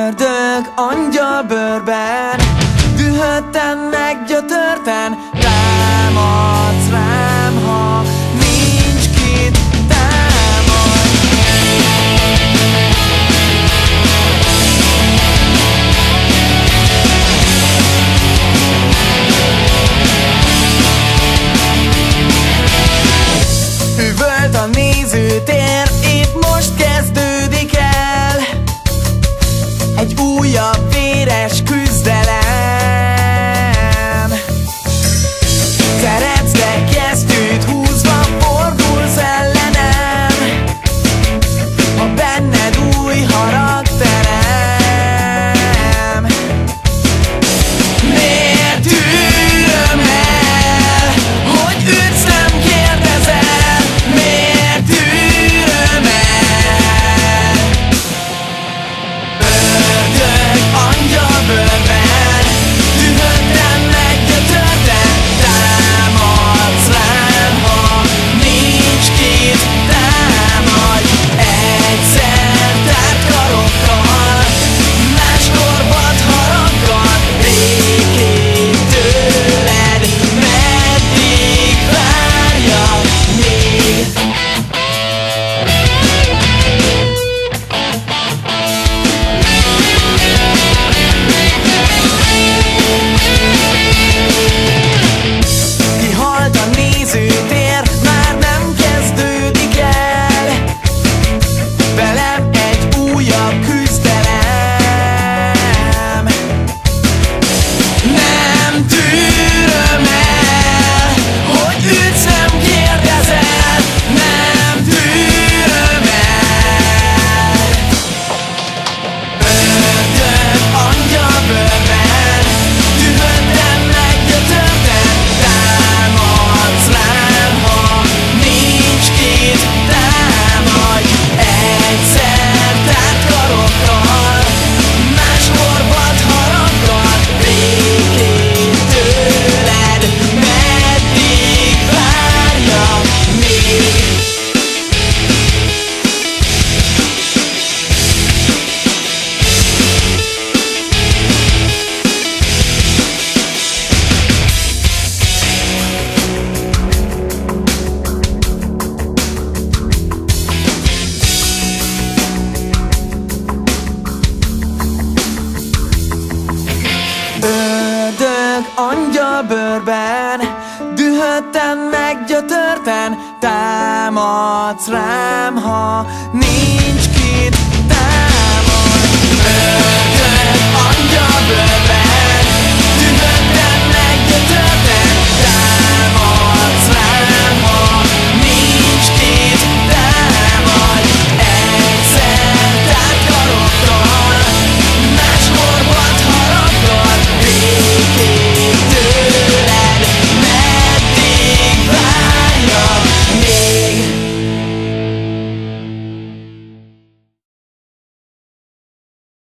Ördög angyalbőrben, dühötten, meggyötörten támadsz rám, ha nincs kit támadj. Üvölt a nézőtér, épp most kezdődik el egy újabb véres küzdelem. Szeretsz, de kesztyűt húzva fordulsz ellenem, ha benned új harag terem. Miért tűröm el, hogy ütsz, nem kérdezel? Miért tűröm el? Ördög angyalbőrben, dühötten, meggyötörten támadsz rám, ha nincs kit támadj. Egyszer tárt karokkal, máskor vad haraggal, békét tőled meddig várjak még? Kihalt a nézőtér, már nem kezdődik el velem egy újabb küzdelem. Nem tűröm el, hogy ütsz, nem kérdezel. Nem tűröm el. Ördög angyalbőrben, dühötten, meggyötörten támadsz rám, ha nincs kit támadj. Egyszer tárt karokkal, máskor vad haraggal, békét tőled meddig várjak még? Ördög angyalbőrben, dühötten, meggyötörten támadsz rám, ha nincs